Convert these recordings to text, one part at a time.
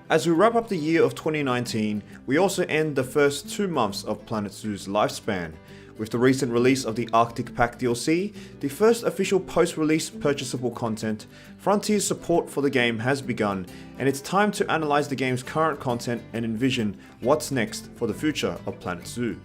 As we wrap up the year of 2019, we also end the first 2 months of Planet Zoo's lifespan. With the recent release of the Arctic Pack DLC, the first official post-release purchasable content, Frontier's support for the game has begun, and it's time to analyze the game's current content and envision what's next for the future of Planet Zoo.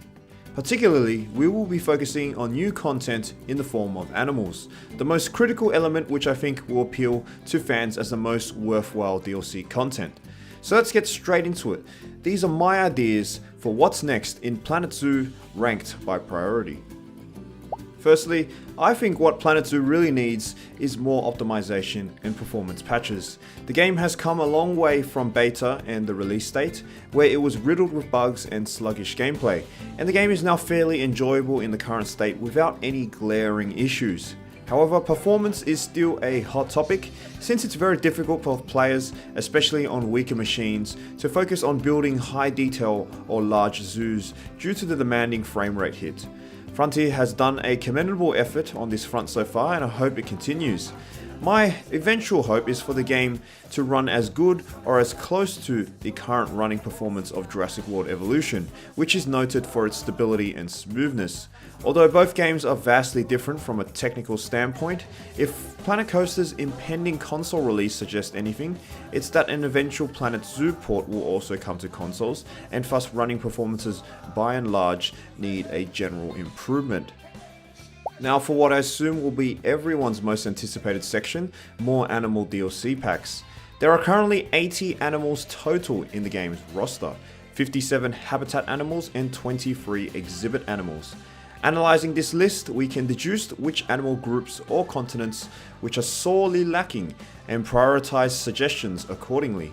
Particularly, we will be focusing on new content in the form of animals, the most critical element which I think will appeal to fans as the most worthwhile DLC content. So let's get straight into it. These are my ideas for what's next in Planet Zoo ranked by priority. Firstly, I think what Planet Zoo really needs is more optimization and performance patches. The game has come a long way from beta and the release state, where it was riddled with bugs and sluggish gameplay, and the game is now fairly enjoyable in the current state without any glaring issues. However, performance is still a hot topic, since it's very difficult for players, especially on weaker machines, to focus on building high detail or large zoos due to the demanding frame rate hit. Frontier has done a commendable effort on this front so far, and I hope it continues. My eventual hope is for the game to run as good or as close to the current running performance of Jurassic World Evolution, which is noted for its stability and smoothness. Although both games are vastly different from a technical standpoint, if Planet Coaster's impending console release suggests anything, it's that an eventual Planet Zoo port will also come to consoles, and thus running performances by and large need a general improvement. Now for what I assume will be everyone's most anticipated section, more animal DLC packs. There are currently 80 animals total in the game's roster, 57 habitat animals and 23 exhibit animals. Analyzing this list, we can deduce which animal groups or continents which are sorely lacking and prioritize suggestions accordingly.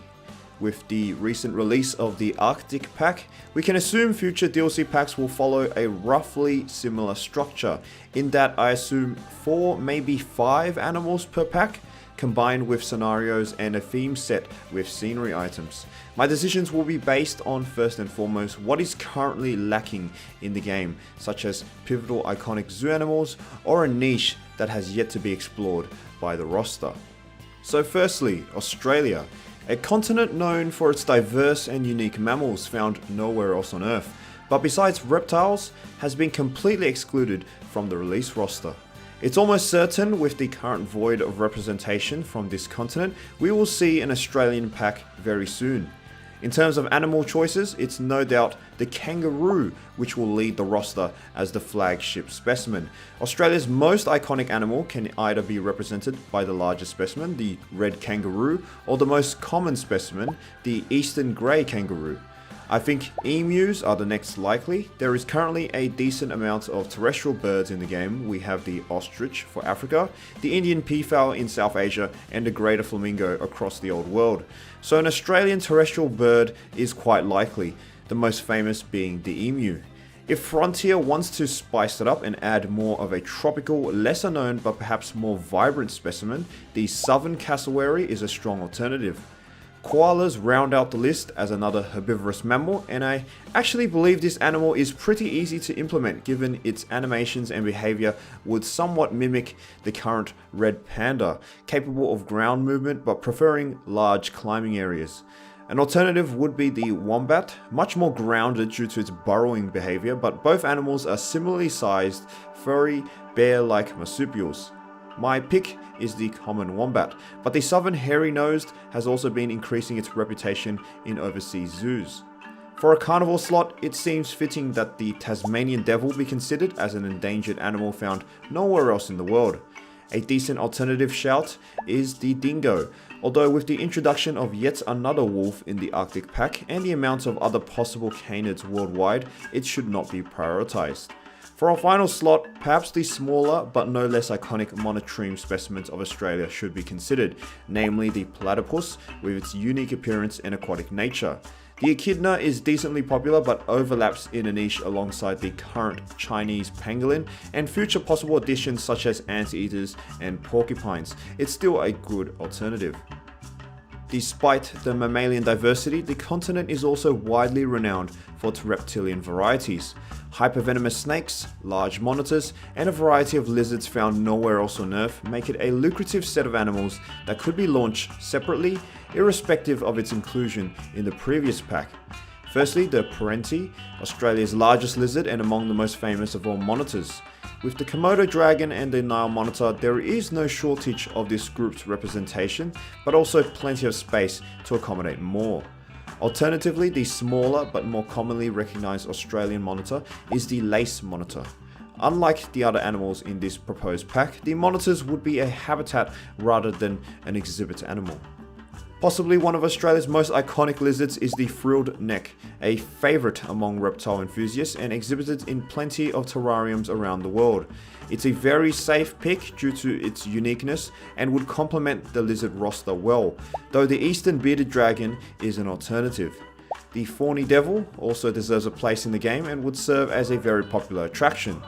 With the recent release of the Arctic Pack, we can assume future DLC packs will follow a roughly similar structure, in that I assume 4, maybe 5 animals per pack, combined with scenarios and a theme set with scenery items. My decisions will be based on, first and foremost, what is currently lacking in the game, such as pivotal iconic zoo animals or a niche that has yet to be explored by the roster. So firstly, Australia. A continent known for its diverse and unique mammals found nowhere else on Earth, but besides reptiles, has been completely excluded from the release roster. It's almost certain, with the current void of representation from this continent, we will see an Australian pack very soon. In terms of animal choices, it's no doubt the kangaroo which will lead the roster as the flagship specimen. Australia's most iconic animal can either be represented by the largest specimen, the red kangaroo, or the most common specimen, the eastern grey kangaroo. I think emus are the next likely. There is currently a decent amount of terrestrial birds in the game. We have the ostrich for Africa, the Indian peafowl in South Asia, and the greater flamingo across the old world. So an Australian terrestrial bird is quite likely, the most famous being the emu. If Frontier wants to spice it up and add more of a tropical, lesser known but perhaps more vibrant specimen, the southern cassowary is a strong alternative. Koalas round out the list as another herbivorous mammal, and I actually believe this animal is pretty easy to implement given its animations and behavior would somewhat mimic the current red panda, capable of ground movement but preferring large climbing areas. An alternative would be the wombat, much more grounded due to its burrowing behavior, but both animals are similarly sized, furry, bear-like marsupials. My pick is the common wombat, but the southern hairy-nosed has also been increasing its reputation in overseas zoos. For a carnivore slot, it seems fitting that the Tasmanian devil be considered as an endangered animal found nowhere else in the world. A decent alternative shout is the dingo, although with the introduction of yet another wolf in the Arctic Pack and the amount of other possible canids worldwide, it should not be prioritized. For our final slot, perhaps the smaller but no less iconic monotreme specimens of Australia should be considered, namely the platypus with its unique appearance and aquatic nature. The echidna is decently popular but overlaps in a niche alongside the current Chinese pangolin and future possible additions such as anteaters and porcupines. It's still a good alternative. Despite the mammalian diversity, the continent is also widely renowned for its reptilian varieties. Hypervenomous snakes, large monitors, and a variety of lizards found nowhere else on Earth make it a lucrative set of animals that could be launched separately, irrespective of its inclusion in the previous pack. Firstly, the Parenti, Australia's largest lizard and among the most famous of all monitors. With the Komodo dragon and the Nile monitor, there is no shortage of this group's representation, but also plenty of space to accommodate more. Alternatively, the smaller but more commonly recognized Australian monitor is the lace monitor. Unlike the other animals in this proposed pack, the monitors would be a habitat rather than an exhibit animal. Possibly one of Australia's most iconic lizards is the frilled neck, a favourite among reptile enthusiasts and exhibited in plenty of terrariums around the world. It's a very safe pick due to its uniqueness and would complement the lizard roster well, though the eastern bearded dragon is an alternative. The Fawny Devil also deserves a place in the game and would serve as a very popular attraction.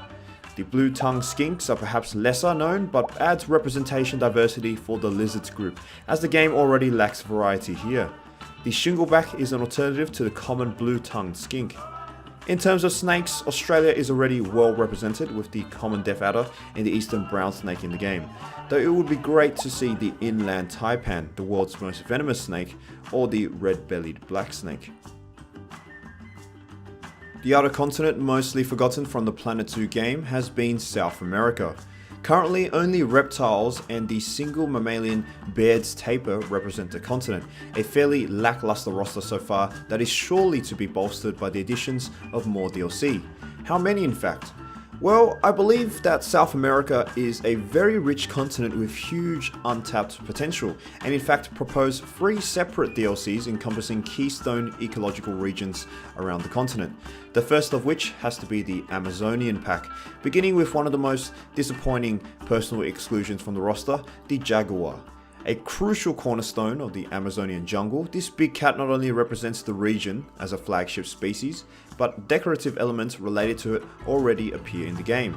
The blue-tongued skinks are perhaps lesser known, but adds representation diversity for the lizards group, as the game already lacks variety here. The shingleback is an alternative to the common blue-tongued skink. In terms of snakes, Australia is already well represented with the common deaf adder and the eastern brown snake in the game, though it would be great to see the inland taipan, the world's most venomous snake, or the red-bellied black snake. The other continent mostly forgotten from the Planet Zoo game has been South America. Currently, only reptiles and the single mammalian Baird's tapir represent the continent, a fairly lackluster roster so far that is surely to be bolstered by the additions of more DLC. How many in fact? Well, I believe that South America is a very rich continent with huge untapped potential, and in fact propose 3 separate DLCs encompassing keystone ecological regions around the continent. The first of which has to be the Amazonian pack, beginning with one of the most disappointing personal exclusions from the roster, the jaguar. A crucial cornerstone of the Amazonian jungle, this big cat not only represents the region as a flagship species, but decorative elements related to it already appear in the game.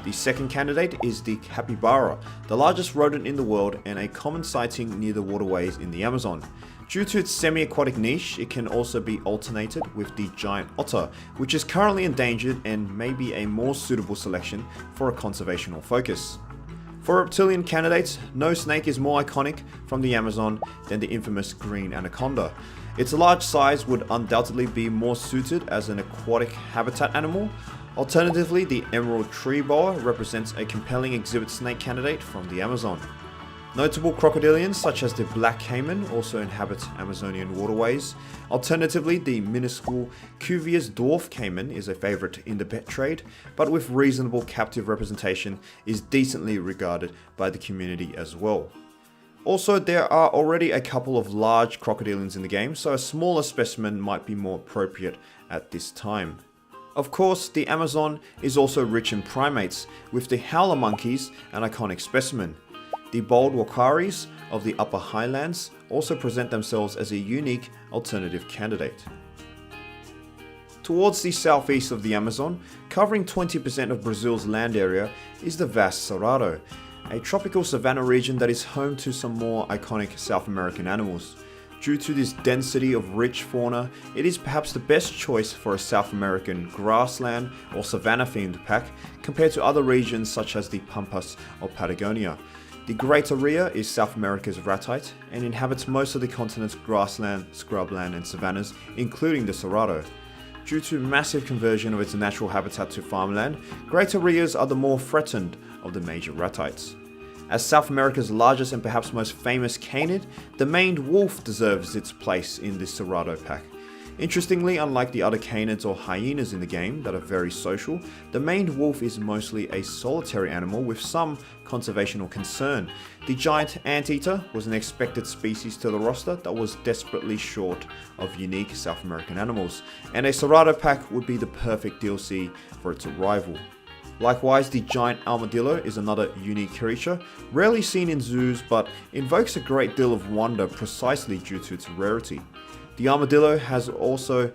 The second candidate is the capybara, the largest rodent in the world and a common sighting near the waterways in the Amazon. Due to its semi-aquatic niche, it can also be alternated with the giant otter, which is currently endangered and may be a more suitable selection for a conservational focus. For reptilian candidates, no snake is more iconic from the Amazon than the infamous green anaconda. Its large size would undoubtedly be more suited as an aquatic habitat animal. Alternatively, the emerald tree boa represents a compelling exhibit snake candidate from the Amazon. Notable crocodilians such as the black caiman also inhabit Amazonian waterways. Alternatively, the minuscule Cuvier's dwarf caiman is a favourite in the pet trade, but with reasonable captive representation is decently regarded by the community as well. Also, there are already a couple of large crocodilians in the game, so a smaller specimen might be more appropriate at this time. Of course, the Amazon is also rich in primates, with the howler monkeys an iconic specimen. The bold wakaris of the upper highlands also present themselves as a unique alternative candidate. Towards the southeast of the Amazon, covering 20% of Brazil's land area, is the vast Cerrado, a tropical savanna region that is home to some more iconic South American animals. Due to this density of rich fauna, it is perhaps the best choice for a South American grassland or savanna-themed pack compared to other regions such as the Pampas or Patagonia. The Great Area is South America's ratite and inhabits most of the continent's grassland, scrubland and savannas, including the Cerrado. Due to massive conversion of its natural habitat to farmland, Great Areas are the more threatened of the major ratites. As South America's largest and perhaps most famous canid, the maned wolf deserves its place in this Cerrado pack. Interestingly, unlike the other canids or hyenas in the game that are very social, the maned wolf is mostly a solitary animal with some conservational concern. The giant anteater was an expected species to the roster that was desperately short of unique South American animals, and a Cerrado pack would be the perfect DLC for its rival. Likewise, the giant armadillo is another unique creature, rarely seen in zoos but invokes a great deal of wonder precisely due to its rarity. The armadillo has also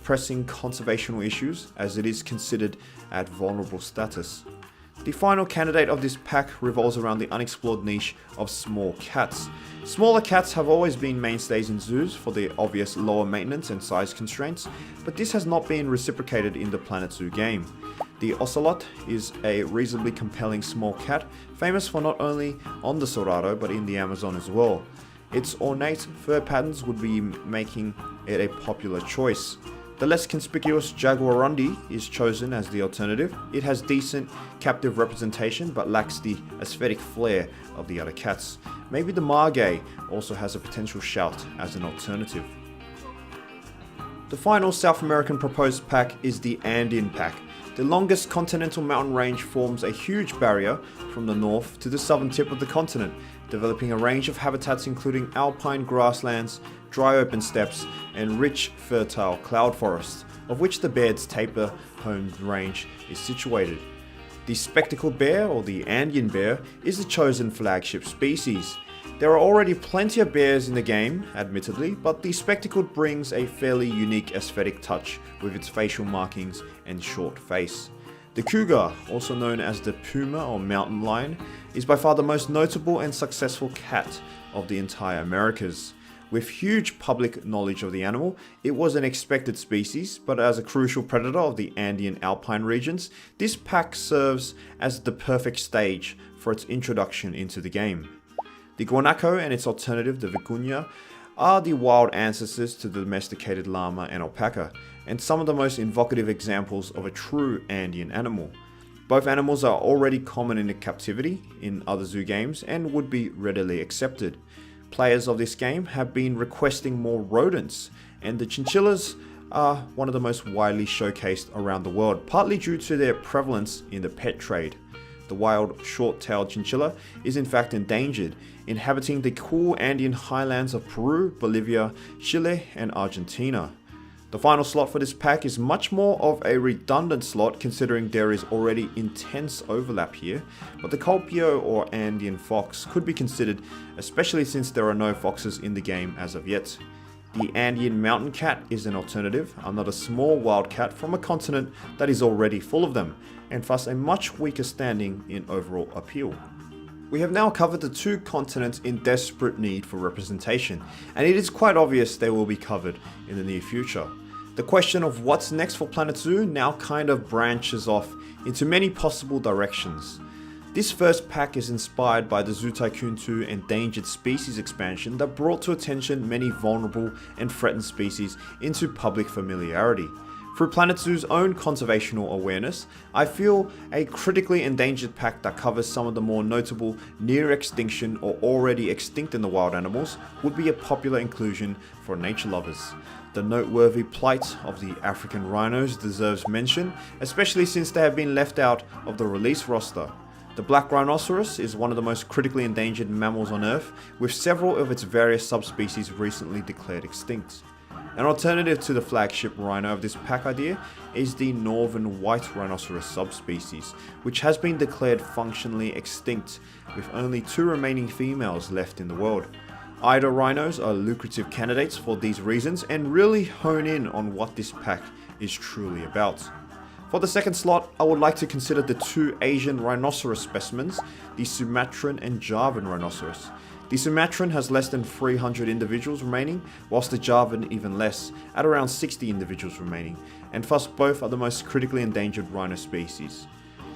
pressing conservational issues as it is considered at vulnerable status. The final candidate of this pack revolves around the unexplored niche of small cats. Smaller cats have always been mainstays in zoos for their obvious lower maintenance and size constraints, but this has not been reciprocated in the Planet Zoo game. The ocelot is a reasonably compelling small cat, famous for not only on the Cerrado but in the Amazon as well. Its ornate fur patterns would be making it a popular choice. The less conspicuous jaguarundi is chosen as the alternative. It has decent captive representation but lacks the aesthetic flair of the other cats. Maybe the margay also has a potential shout as an alternative. The final South American proposed pack is the Andean pack. The longest continental mountain range forms a huge barrier from the north to the southern tip of the continent, developing a range of habitats including alpine grasslands, dry open steppes, and rich fertile cloud forests, of which the Baird's Taper home range is situated. The spectacled bear, or the Andean bear, is the chosen flagship species. There are already plenty of bears in the game, admittedly, but the spectacled brings a fairly unique aesthetic touch with its facial markings and short face. The cougar, also known as the puma or mountain lion, is by far the most notable and successful cat of the entire Americas. With huge public knowledge of the animal, it was an expected species, but as a crucial predator of the Andean alpine regions, this pack serves as the perfect stage for its introduction into the game. The guanaco and its alternative, the vicuña, are the wild ancestors to the domesticated llama and alpaca, and some of the most evocative examples of a true Andean animal. Both animals are already common in captivity in other zoo games and would be readily accepted. Players of this game have been requesting more rodents, and the chinchillas are one of the most widely showcased around the world, partly due to their prevalence in the pet trade. The wild short-tailed chinchilla is in fact endangered, inhabiting the cool Andean highlands of Peru, Bolivia, Chile, and Argentina. The final slot for this pack is much more of a redundant slot considering there is already intense overlap here, but the Colpio or Andean fox could be considered, especially since there are no foxes in the game as of yet. The Andean mountain cat is an alternative, another small wild cat from a continent that is already full of them, and thus a much weaker standing in overall appeal. We have now covered the two continents in desperate need for representation, and it is quite obvious they will be covered in the near future. The question of what's next for Planet Zoo now kind of branches off into many possible directions. This first pack is inspired by the Zoo Tycoon 2 Endangered Species expansion that brought to attention many vulnerable and threatened species into public familiarity. Through Planet Zoo's own conservational awareness, I feel a critically endangered pack that covers some of the more notable near extinction or already extinct in the wild animals would be a popular inclusion for nature lovers. The noteworthy plight of the African rhinos deserves mention, especially since they have been left out of the release roster. The black rhinoceros is one of the most critically endangered mammals on Earth, with several of its various subspecies recently declared extinct. An alternative to the flagship rhino of this pack idea is the northern white rhinoceros subspecies, which has been declared functionally extinct, with only 2 remaining females left in the world. Eider rhinos are lucrative candidates for these reasons and really hone in on what this pack is truly about. For the second slot, I would like to consider the 2 Asian rhinoceros specimens, the Sumatran and Javan rhinoceros. The Sumatran has less than 300 individuals remaining, whilst the Javan even less, at around 60 individuals remaining, and thus both are the most critically endangered rhino species.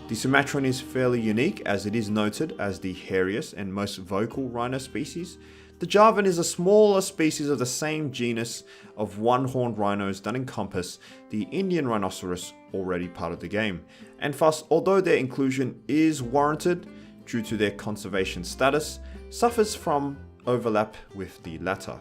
The Sumatran is fairly unique as it is noted as the hairiest and most vocal rhino species. The Javan is a smaller species of the same genus of one-horned rhinos that encompass the Indian rhinoceros, already part of the game, and thus, although their inclusion is warranted due to their conservation status, suffers from overlap with the latter.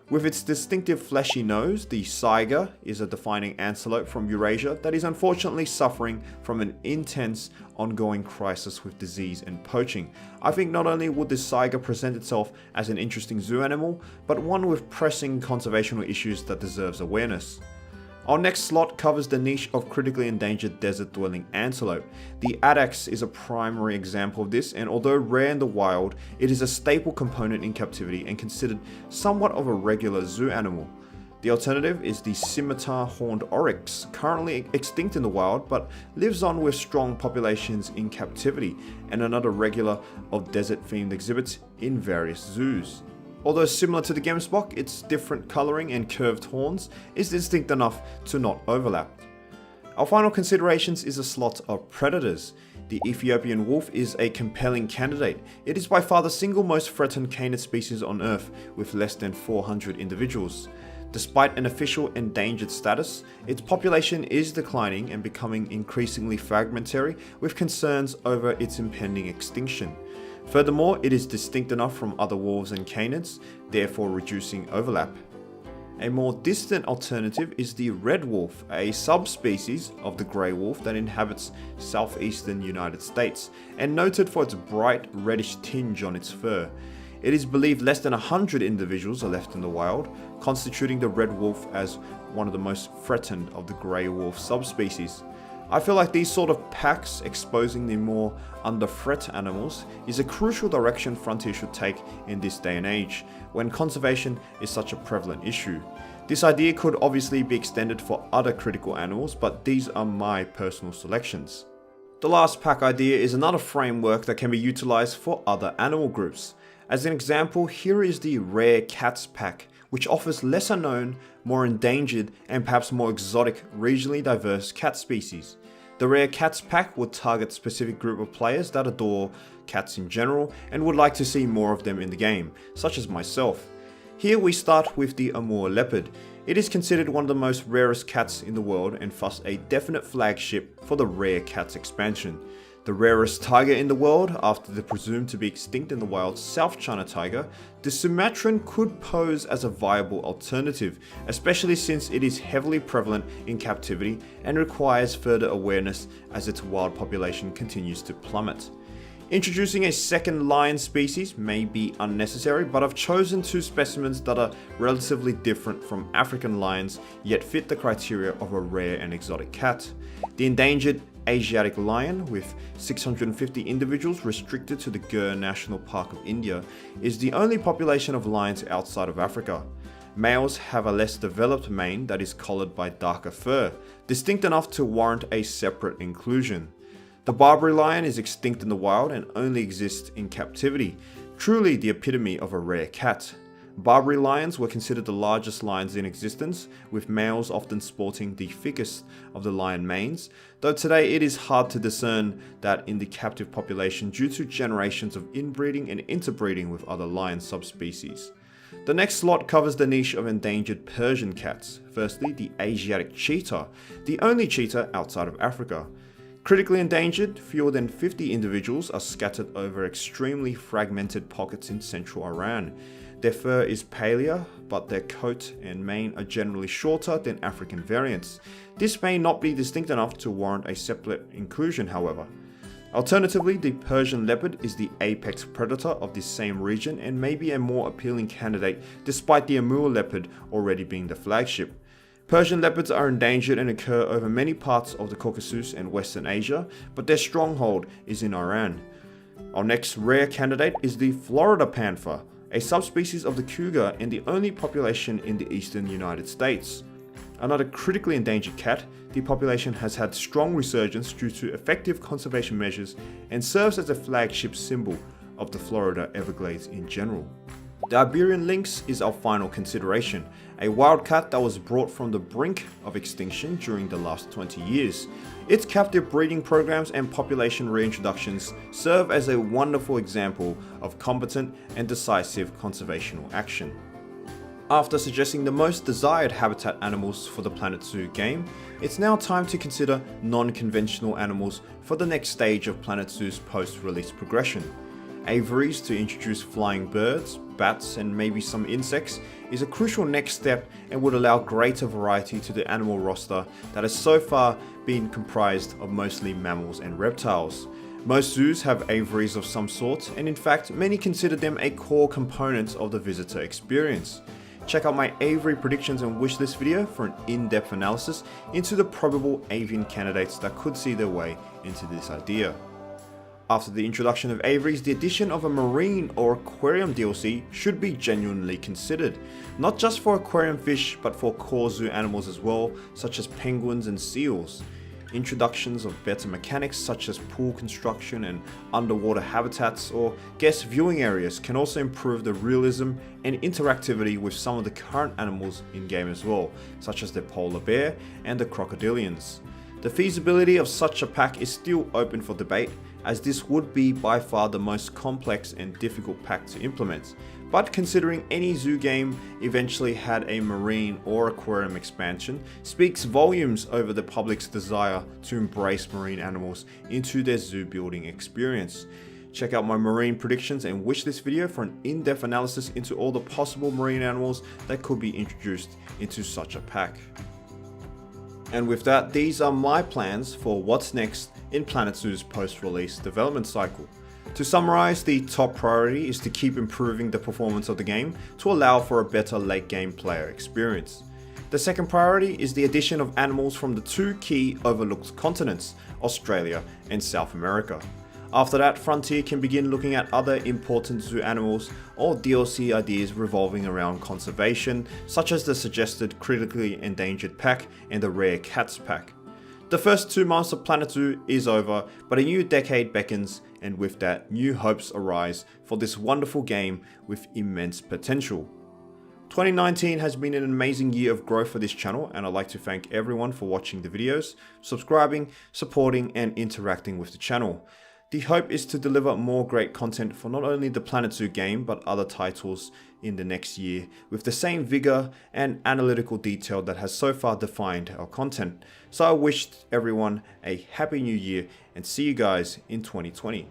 With its distinctive fleshy nose, the saiga is a defining antelope from Eurasia that is unfortunately suffering from an intense ongoing crisis with disease and poaching. I think not only would the saiga present itself as an interesting zoo animal, but one with pressing conservational issues that deserves awareness. Our next slot covers the niche of critically endangered desert-dwelling antelope. The addax is a primary example of this, and although rare in the wild, it is a staple component in captivity and considered somewhat of a regular zoo animal. The alternative is the scimitar horned oryx, currently extinct in the wild but lives on with strong populations in captivity and another regular of desert-themed exhibits in various zoos. Although similar to the gemsbok, its different colouring and curved horns is distinct enough to not overlap. Our final considerations is a slot of predators. The Ethiopian wolf is a compelling candidate. It is by far the single most threatened canid species on Earth, with less than 400 individuals. Despite an official endangered status, its population is declining and becoming increasingly fragmentary, with concerns over its impending extinction. Furthermore, it is distinct enough from other wolves and canids, therefore reducing overlap. A more distant alternative is the red wolf, a subspecies of the grey wolf that inhabits southeastern United States and noted for its bright reddish tinge on its fur. It is believed less than 100 individuals are left in the wild, constituting the red wolf as one of the most threatened of the grey wolf subspecies. I feel like these sort of packs exposing the more under threat animals is a crucial direction Frontier should take in this day and age, when conservation is such a prevalent issue. This idea could obviously be extended for other critical animals, but these are my personal selections. The last pack idea is another framework that can be utilized for other animal groups. As an example, here is the Rare Cats pack, which offers lesser known, more endangered, and perhaps more exotic, regionally diverse cat species. The Rare Cats pack would target a specific group of players that adore cats in general and would like to see more of them in the game, such as myself. Here we start with the Amur leopard. It is considered one of the most rarest cats in the world and thus a definite flagship for the Rare Cats expansion. The rarest tiger in the world, after the presumed to be extinct in the wild South China tiger, the Sumatran could pose as a viable alternative, especially since it is heavily prevalent in captivity and requires further awareness as its wild population continues to plummet. Introducing a second lion species may be unnecessary, but I've chosen two specimens that are relatively different from African lions, yet fit the criteria of a rare and exotic cat. The endangered Asiatic lion, with 650 individuals restricted to the Gir National Park of India, is the only population of lions outside of Africa. Males have a less developed mane that is collared by darker fur, distinct enough to warrant a separate inclusion. The Barbary lion is extinct in the wild and only exists in captivity, truly the epitome of a rare cat. Barbary lions were considered the largest lions in existence, with males often sporting the thickest of the lion manes, though today it is hard to discern that in the captive population due to generations of inbreeding and interbreeding with other lion subspecies. The next slot covers the niche of endangered Persian cats. Firstly, the Asiatic cheetah, the only cheetah outside of Africa. Critically endangered, fewer than 50 individuals are scattered over extremely fragmented pockets in central Iran. Their fur is paler, but their coat and mane are generally shorter than African variants. This may not be distinct enough to warrant a separate inclusion, however. Alternatively, the Persian leopard is the apex predator of this same region and may be a more appealing candidate despite the Amur leopard already being the flagship. Persian leopards are endangered and occur over many parts of the Caucasus and Western Asia, but their stronghold is in Iran. Our next rare candidate is the Florida panther, a subspecies of the cougar and the only population in the eastern United States. Another critically endangered cat, the population has had strong resurgence due to effective conservation measures and serves as a flagship symbol of the Florida Everglades in general. The Iberian lynx is our final consideration, a wildcat that was brought from the brink of extinction during the last 20 years. Its captive breeding programs and population reintroductions serve as a wonderful example of competent and decisive conservational action. After suggesting the most desired habitat animals for the Planet Zoo game, it's now time to consider non-conventional animals for the next stage of Planet Zoo's post-release progression. Aviaries to introduce flying birds, bats, and maybe some insects is a crucial next step and would allow greater variety to the animal roster that has so far been comprised of mostly mammals and reptiles. Most zoos have aviaries of some sort, and in fact, many consider them a core component of the visitor experience. Check out my aviary predictions and wishlist video for an in-depth analysis into the probable avian candidates that could see their way into this idea. After the introduction of aviaries, the addition of a marine or aquarium DLC should be genuinely considered, not just for aquarium fish but for core zoo animals as well, such as penguins and seals. Introductions of better mechanics such as pool construction and underwater habitats or guest viewing areas can also improve the realism and interactivity with some of the current animals in game as well, such as the polar bear and the crocodilians. The feasibility of such a pack is still open for debate, as this would be by far the most complex and difficult pack to implement, but considering any zoo game eventually had a marine or aquarium expansion speaks volumes over the public's desire to embrace marine animals into their zoo building experience. Check out my marine predictions and wish this video for an in-depth analysis into all the possible marine animals that could be introduced into such a pack. And with that, these are my plans for what's next in Planet Zoo's post-release development cycle. To summarize, the top priority is to keep improving the performance of the game to allow for a better late game player experience. The second priority is the addition of animals from the two key overlooked continents, Australia and South America. After that, Frontier can begin looking at other important zoo animals or DLC ideas revolving around conservation, such as the suggested critically endangered pack and the rare cats pack. The first 2 months of Planet Zoo is over, but a new decade beckons, and with that, new hopes arise for this wonderful game with immense potential. 2019 has been an amazing year of growth for this channel, and I'd like to thank everyone for watching the videos, subscribing, supporting and interacting with the channel. The hope is to deliver more great content for not only the Planet Zoo game but other titles in the next year with the same vigor and analytical detail that has so far defined our content. So I wish everyone a happy new year and see you guys in 2020.